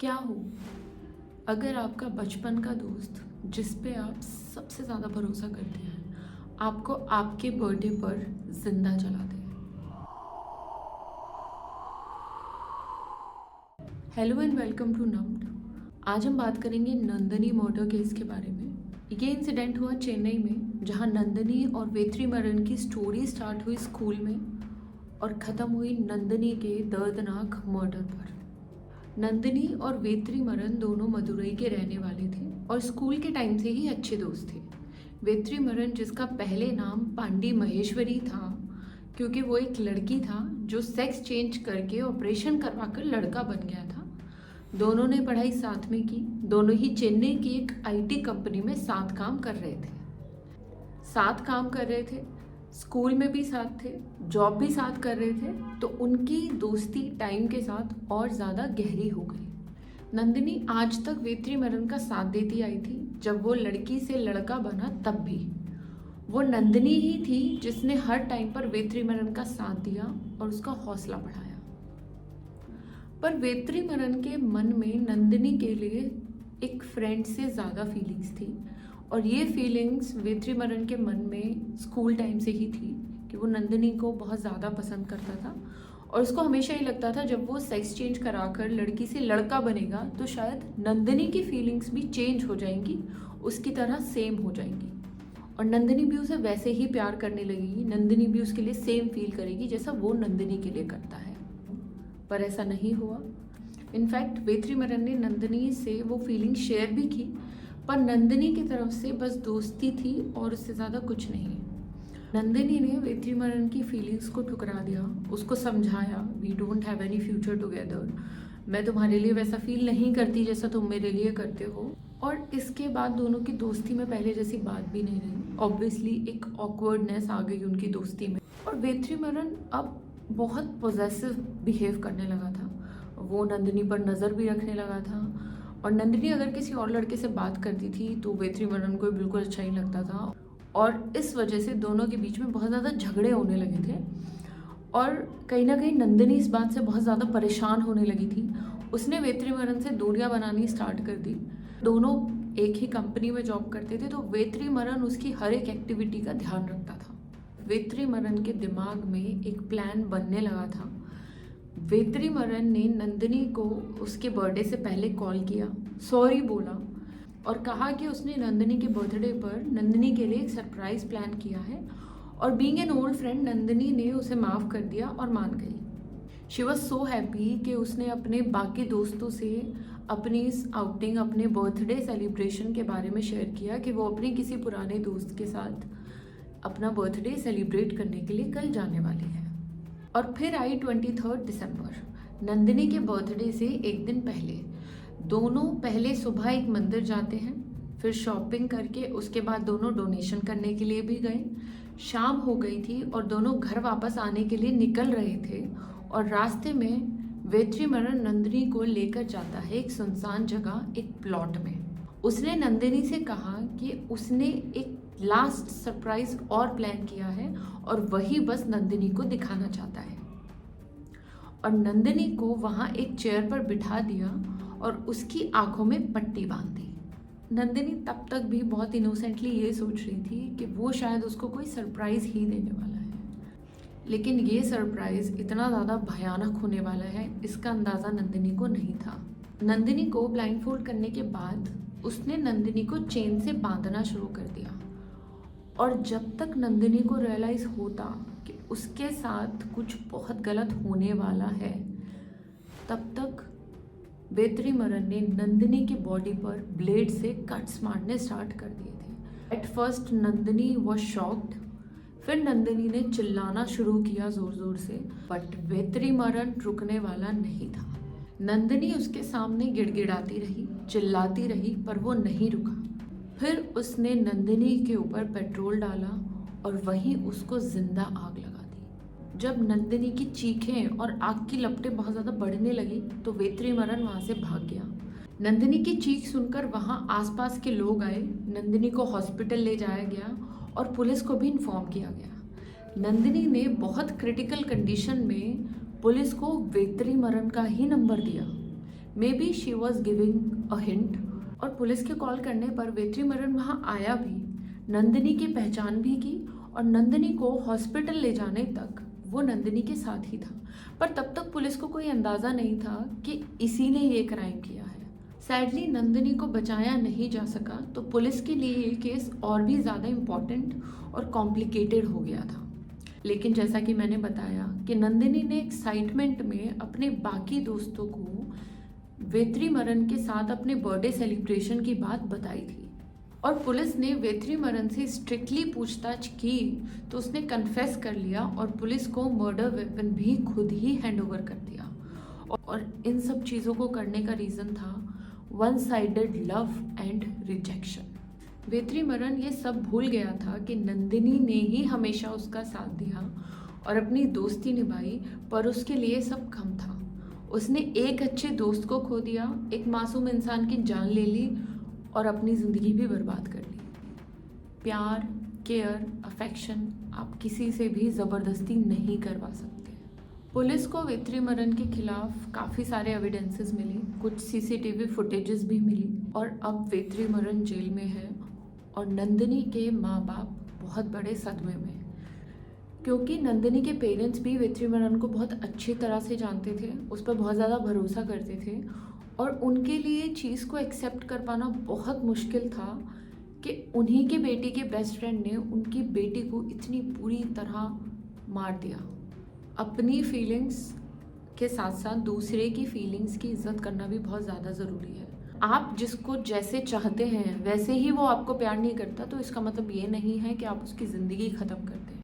क्या हो अगर आपका बचपन का दोस्त जिस पे आप सबसे ज़्यादा भरोसा करते हैं आपको आपके बर्थडे पर जिंदा जला दे। हेलो एंड वेलकम टू नम्ड। आज हम बात करेंगे नंदनी मर्डर केस के बारे में। ये इंसिडेंट हुआ चेन्नई में, जहां नंदनी और वेत्रीमरन की स्टोरी स्टार्ट हुई स्कूल में और ख़त्म हुई नंदनी के दर्दनाक मर्डर पर। नंदिनी और वेत्रीमरन दोनों मदुरई के रहने वाले थे और स्कूल के टाइम से ही अच्छे दोस्त थे। वेत्रीमरन, जिसका पहले नाम पांडी महेश्वरी था क्योंकि वो एक लड़की था जो सेक्स चेंज करके ऑपरेशन करवाकर लड़का बन गया था। दोनों ने पढ़ाई साथ में की। दोनों ही चेन्नई की एक आईटी कंपनी में साथ काम कर रहे थे। स्कूल में भी साथ थे, जॉब भी साथ कर रहे थे, तो उनकी दोस्ती टाइम के साथ और ज़्यादा गहरी हो गई। नंदिनी आज तक वेत्रीमरन का साथ देती आई थी। जब वो लड़की से लड़का बना तब भी वो नंदिनी ही थी जिसने हर टाइम पर वेत्रीमरन का साथ दिया और उसका हौसला बढ़ाया। पर वेत्रीमरन के मन में नंदिनी के लिए एक फ्रेंड से ज़्यादा फीलिंग्स थी और ये फीलिंग्स वेत्रीमरन के मन में स्कूल टाइम से ही थी कि वो नंदिनी को बहुत ज़्यादा पसंद करता था और उसको हमेशा ही लगता था जब वो सेक्स चेंज कराकर लड़की से लड़का बनेगा तो शायद नंदिनी की फीलिंग्स भी चेंज हो जाएंगी, उसकी तरह सेम हो जाएंगी और नंदिनी भी उसे वैसे ही प्यार करने लगेगी। नंदिनी भी उसके लिए सेम फील करेगी जैसा वो नंदिनी के लिए करता है। पर ऐसा नहीं हुआ। इनफैक्ट वेत्रीमरन ने नंदिनी से वो फीलिंग शेयर भी की, पर नंदिनी की तरफ से बस दोस्ती थी और उससे ज़्यादा कुछ नहीं। नंदिनी ने वेत्रीमरन की फीलिंग्स को ठुकरा दिया, उसको समझाया, we don't have any future together, मैं तुम्हारे लिए वैसा फील नहीं करती जैसा तुम मेरे लिए करते हो। और इसके बाद दोनों की दोस्ती में पहले जैसी बात भी नहीं रही। ऑब्वियसली एक ऑकवर्डनेस आ गई उनकी दोस्ती में और वेत्रीमरन अब बहुत पॉजेसिव बिहेव करने लगा था। वो नंदिनी पर नज़र भी रखने लगा था और नंदिनी अगर किसी और लड़के से बात करती थी तो वेत्रीमरन को बिल्कुल अच्छा ही लगता था और इस वजह से दोनों के बीच में बहुत ज़्यादा झगड़े होने लगे थे और कहीं ना कहीं नंदिनी इस बात से बहुत ज़्यादा परेशान होने लगी थी। उसने वेत्रीमरन से दूरियां बनानी स्टार्ट कर दी। दोनों एक ही कंपनी में जॉब करते थे तो वेत्रीमरन उसकी हर एक एक्टिविटी का ध्यान रखता था। वेत्रीमरन के दिमाग में एक प्लान बनने लगा था। वेत्रीमरन ने नंदिनी को उसके बर्थडे से पहले कॉल किया, सॉरी बोला और कहा कि उसने नंदिनी के बर्थडे पर नंदिनी के लिए एक सरप्राइज प्लान किया है और being an old friend Nandini ने उसे माफ़ कर दिया और मान गई। शी वॉज सो हैप्पी कि उसने अपने बाकी दोस्तों से अपनी इस आउटिंग, अपने बर्थडे सेलिब्रेशन के बारे में शेयर किया कि वो अपने किसी पुराने दोस्त के साथ अपना बर्थडे सेलिब्रेट करने के लिए कल जाने वाली है। और फिर आई 23 दिसंबर, नंदिनी के बर्थडे से एक दिन पहले। दोनों पहले सुबह एक मंदिर जाते हैं, फिर शॉपिंग करके उसके बाद दोनों डोनेशन करने के लिए भी गए। शाम हो गई थी और दोनों घर वापस आने के लिए निकल रहे थे और रास्ते में वेत्रीमरन नंदिनी को लेकर जाता है एक सुनसान जगह, एक प्लॉट में। उसने नंदिनी से कहा कि उसने एक लास्ट सरप्राइज और प्लान किया है और वही बस नंदिनी को दिखाना चाहता है और नंदिनी को वहाँ एक चेयर पर बिठा दिया और उसकी आंखों में पट्टी बांध दी। नंदिनी तब तक भी बहुत इनोसेंटली ये सोच रही थी कि वो शायद उसको कोई सरप्राइज ही देने वाला है, लेकिन ये सरप्राइज इतना ज़्यादा भयानक होने वाला है इसका अंदाज़ा नंदिनी को नहीं था। नंदिनी को ब्लाइंडफोल्ड करने के बाद उसने नंदिनी को चेन से बांधना शुरू कर दिया और जब तक नंदिनी को रियलाइज़ होता कि उसके साथ कुछ बहुत गलत होने वाला है तब तक वेत्रीमरन ने नंदिनी की बॉडी पर ब्लेड से कट्स मारने स्टार्ट कर दिए थे। At first Nandini was shocked, फिर नंदिनी ने चिल्लाना शुरू किया ज़ोर ज़ोर से, बट वेत्रीमरन रुकने वाला नहीं था। नंदिनी उसके सामने गिड़गिड़ाती रही, चिल्लाती रही, पर वो नहीं रुका। फिर उसने नंदिनी के ऊपर पेट्रोल डाला और वहीं उसको जिंदा आग लगा दी। जब नंदिनी की चीखें और आग की लपटें बहुत ज़्यादा बढ़ने लगी तो वेत्रीमरन वहाँ से भाग गया। नंदिनी की चीख सुनकर वहाँ आसपास के लोग आए, नंदिनी को हॉस्पिटल ले जाया गया और पुलिस को भी इन्फॉर्म किया गया। नंदिनी ने बहुत क्रिटिकल कंडीशन में पुलिस को वेत्रीमरन का ही नंबर दिया, may be she was giving a hint. और पुलिस के कॉल करने पर वेत्रीमरन वहाँ आया भी, नंदिनी की पहचान भी की और नंदिनी को हॉस्पिटल ले जाने तक वो नंदिनी के साथ ही था। पर तब तक पुलिस को कोई अंदाज़ा नहीं था कि इसी ने ये क्राइम किया है। सैडली नंदिनी को बचाया नहीं जा सका, तो पुलिस के लिए ये केस और भी ज़्यादा इम्पॉर्टेंट और कॉम्प्लिकेटेड हो गया था। लेकिन जैसा कि मैंने बताया कि नंदिनी ने एक्साइटमेंट में अपने बाकी दोस्तों को वेत्रीमरन के साथ अपने बर्थडे सेलिब्रेशन की बात बताई थी और पुलिस ने वेत्रीमरन से स्ट्रिक्टली पूछताछ की तो उसने कन्फेस कर लिया और पुलिस को मर्डर वेपन भी खुद ही हैंड ओवर कर दिया। और इन सब चीज़ों को करने का रीज़न था one sided love and rejection. Vetrimaaran ये सब भूल गया था कि नंदिनी ने ही हमेशा उसका साथ दिया और अपनी दोस्ती निभाई, पर उसके लिए सब कम था। उसने एक अच्छे दोस्त को खो दिया, एक मासूम इंसान की जान ले ली और अपनी ज़िंदगी भी बर्बाद कर ली। प्यार, केयर, अफेक्शन आप किसी से भी ज़बरदस्ती नहीं करवा सकते। पुलिस को वेत्रीमरन के खिलाफ काफ़ी सारे एविडेंसेस मिले, कुछ सीसीटीवी फुटेजेस भी मिली और अब वेत्रीमरन जेल में है और नंदिनी के माँ बाप बहुत बड़े सदमे में, क्योंकि नंदिनी के पेरेंट्स भी वेत्रीमरन को बहुत अच्छी तरह से जानते थे, उस पर बहुत ज़्यादा भरोसा करते थे और उनके लिए चीज़ को एक्सेप्ट कर पाना बहुत मुश्किल था कि उन्हीं के बेटी के बेस्ट फ्रेंड ने उनकी बेटी को इतनी बुरी तरह मार दिया। अपनी फीलिंग्स के साथ साथ दूसरे की फीलिंग्स की इज्जत करना भी बहुत ज़्यादा ज़रूरी है। आप जिसको जैसे चाहते हैं वैसे ही वो आपको प्यार नहीं करता, तो इसका मतलब ये नहीं है कि आप उसकी ज़िंदगी ख़त्म कर दें।